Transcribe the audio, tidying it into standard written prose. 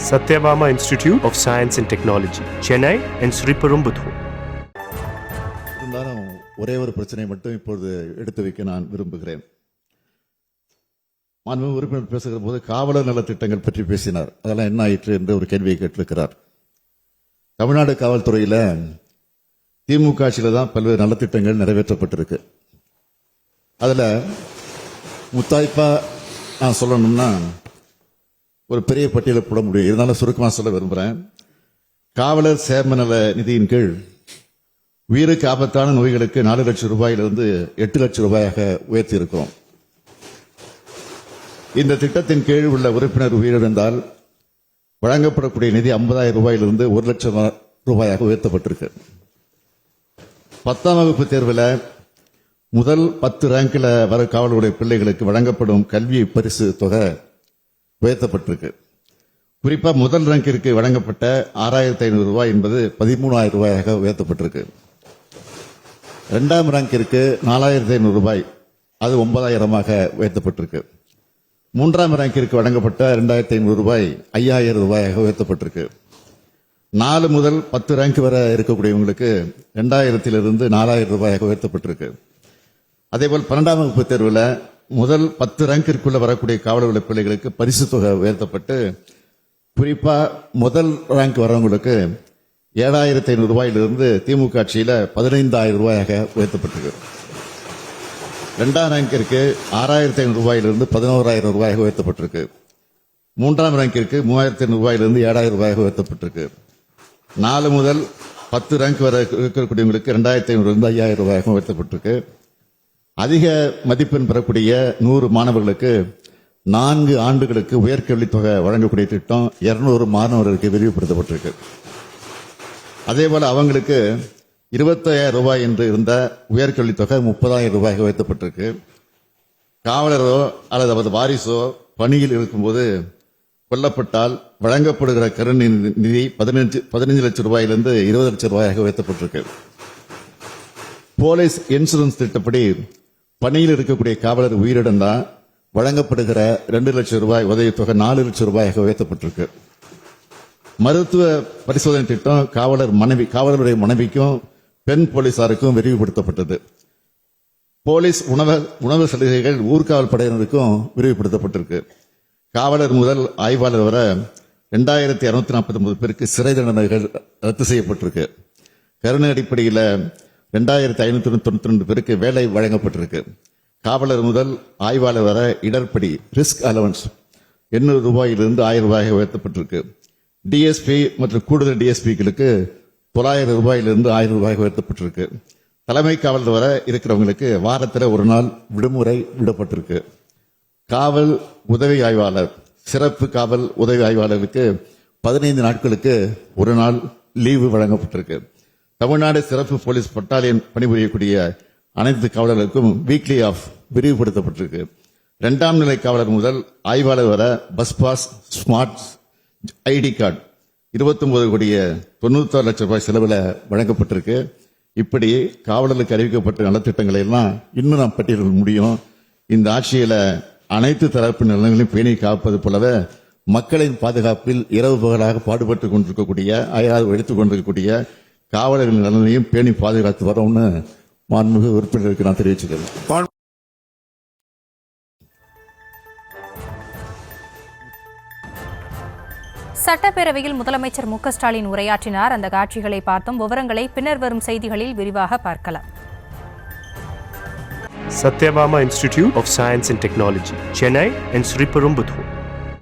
Satyabama Institute of Science and Technology, Chennai and Sriperumbudur. இருந்தாலும் ஒரே ஒரு பிரச்சனை மட்டும் இப்பொழுது எடுத்து வைக்க நான் விரும்புகிறேன். மாண்புமிகு உறுப்பினர் பேசுகிற போது காவலர் நலத்திட்டங்கள் பற்றி பேசினார். அதெல்லாம் என்ன ஆயிற்று என்று ஒரு கேள்வியை கேட்டிருக்கிறார். தமிழ்நாடு காவல்துறையில் திமுக ஆட்சியில் தான் பல்வேறு நலத்திட்டங்கள் நிறைவேற்றப்பட்டிருக்கு. அதில் முத்தாய்ப்பா நான் சொல்லணும்னா ஒரு பெரிய பட்டியலை போட முடியும். இருந்தாலும் சுருக்கமாக சொல்ல விரும்புகிறேன். காவலர் சேம நல நிதியின் கீழ் உயிருக்கு ஆபத்தான நோய்களுக்கு 4 லட்சம் ரூபாயிலிருந்து 8 லட்சம் ரூபாயாக உயர்த்தி இருக்கிறோம். இந்த திட்டத்தின் கீழ் உள்ள உறுப்பினர் உயிரிழந்தால் வழங்கப்படக்கூடிய நிதி 50,000 ரூபாயிலிருந்து 1 லட்சம் ரூபாயாக உயர்த்தப்பட்டிருக்கு. 10ஆம் வகுப்பு தேர்வில் முதல் 10 ரேங்கில் வர காவலருடைய பிள்ளைகளுக்கு வழங்கப்படும் கல்வி பரிசு தொகை உயர்த்தப்பட்டிருக்கு. குறிப்பாக முதல் ரேங்கிற்கு வழங்கப்பட்ட 6,500 ரூபாய் என்பது 13,000 ரூபாயாக உயர்த்தப்பட்டிருக்கு. 2ஆம் ரேங்கிற்கு 4,500 ரூபாய், அது 9,000 உயர்த்தப்பட்டிருக்கு. 3ஆம் ரேங்கிற்கு வழங்கப்பட்ட 2,500 ரூபாய் 5,000 ரூபாயாக உயர்த்தப்பட்டிருக்கு. 4 முதல் 10 ரேங்க் வரை இருக்கக்கூடியவங்களுக்கு 2,000 4,000 ரூபாயாக உயர்த்தப்பட்டிருக்கு. அதேபோல் 12ஆம் வகுப்பு தேர்வில் முதல் 10 ரேங்கிற்குள்ள வரக்கூடிய காவலர் பிள்ளைகளுக்கு பரிசு தொகை உயர்த்தப்பட்டு குறிப்பா முதல் ரேங்க் வரவங்களுக்கு 7,500 ரூபாயிலிருந்து திமுக ஆட்சியில் 15,000 ரூபாயாக உயர்த்தப்பட்டிருக்கு. 2ஆம் ரேங்கிற்கு 6,500 ரூபாயிலிருந்து 11,000 ரூபாயாக உயர்த்தப்பட்டிருக்கு. 3ஆம் ரேங்கிற்கு 3,500 ரூபாயிலிருந்து 7,000 ரூபாயாக உயர்த்தப்பட்டிருக்கு. 4 முதல் 10 ரேங்க் வரை இருக்கக்கூடியவங்களுக்கு 2,500 5,000 ரூபாயாக உயர்த்தப்பட்டிருக்கு. அதிக மதிப்பெண் பெறக்கூடிய 100 மாணவர்களுக்கு 4 ஆண்டுகளுக்கு உயர்கல்வித் தொகை வழங்கக்கூடிய திட்டம் 200 மாணவர்களுக்கு விரிவுபடுத்தப்பட்டிருக்கு. அதேபோல அவங்களுக்கு 25,000 ரூபாய் என்று இருந்த உயர்கல்வித் தொகை 30,000 ரூபாய்க்கு உயர்த்தப்பட்டிருக்கு. காவலரோ அல்லது அவரது வாரிசோ பணியில் இருக்கும்போது கொல்லப்பட்டால் வழங்கப்படுகிற கருணை நிதி 15 லட்சம் ரூபாயிலிருந்து 20 லட்சம் ரூபாயாக உயர்த்தப்பட்டிருக்கு. போலீஸ் இன்சூரன்ஸ் திட்டப்படி பணியில் இருக்கக்கூடிய காவலர் உயிரிழந்தால் வழங்கப்படுகிற 2 லட்சம் ரூபாய் உதவித்தொகை 4 லட்சம் ரூபாயாக உயர்த்தப்பட்டிருக்கு. மருத்துவ பரிசோதனை திட்டம் காவலருடைய மனைவிக்கும் பெண் போலீசாருக்கும் விரிவுபடுத்தப்பட்டது. போலீஸ் உணவு சலுகைகள் ஊர்காவல் படையினருக்கும் விரிவுபடுத்தப்பட்டிருக்கு. காவலர் முதல் ஆய்வாளர் வரை 2,249 பேருக்கு சிறை தண்டனைகள் ரத்து செய்யப்பட்டிருக்கு. கருணை அடிப்படையில் 2,592 பேருக்கு வேலை வழங்கப்பட்டிருக்கு. காவலர் முதல் ஆய்வாளர் வர இடர்படி ரிஸ்க் அலவன்ஸ் 800 ரூபாயிலிருந்து 1,000 ரூபாயாக உயர்த்தப்பட்டிருக்கு. டிஎஸ்பி மற்றும் கூடுதல் டிஎஸ்பிகளுக்கு 900 ரூபாயிலிருந்து 1,000 ரூபாயாக உயர்த்தப்பட்டிருக்கு. தலைமை காவலர் வர இருக்கிறவங்களுக்கு வாரத்தில் 1 நாள் விடுமுறை விடப்பட்டிருக்கு. காவல் உதவி ஆய்வாளர், சிறப்பு காவல் உதவி ஆய்வாளருக்கு 15 நாட்களுக்கு 1 நாள் லீவு வழங்கப்பட்டிருக்கு. தமிழ்நாடு சிறப்பு போலீஸ் பட்டாலியன் பணிபுரியக்கூடிய அனைத்து காவலர்களுக்கும் வீக்லி ஆஃப் விரிவுபடுத்தப்பட்டிருக்கு. 2ஆம் நிலை காவலர் முதல் ஆய்வாளர் வர bus pass, smart ID card 29,96 லட்சம் ரூபாய் செலவில் வழங்கப்பட்டிருக்கு. இப்படி காவலர்களுக்கு அறிவிக்கப்பட்ட நலத்திட்டங்களை எல்லாம் இன்னும் நாம் பட்டியலிட முடியும். இந்த ஆட்சியில அனைத்து தரப்பு நலன்களையும் பேணி காப்பது போலவே மக்களின் பாதுகாப்பில் இரவு பகலாக பாடுபட்டுக் கொண்டிருக்கக்கூடிய எடுத்துக் கொண்டிருக்கக்கூடிய காவலர்களின் நலனையும் பேணி பாதுகாத்து வரோம்னு மாண்புமிகு உறுப்பினருக்கு நான் தெரிவிச்சுக்கிறேன். சட்டப்பேரவையில் முதலமைச்சர் மு.க.ஸ்டாலின் உரையாற்றினார். அந்த காட்சிகளை பார்த்தோம். விவரங்களை பின்னர் வரும் செய்திகளில் விரிவாக பார்க்கலாம். Satyabama Institute of Science and Technology, Chennai and Sriperumbudur.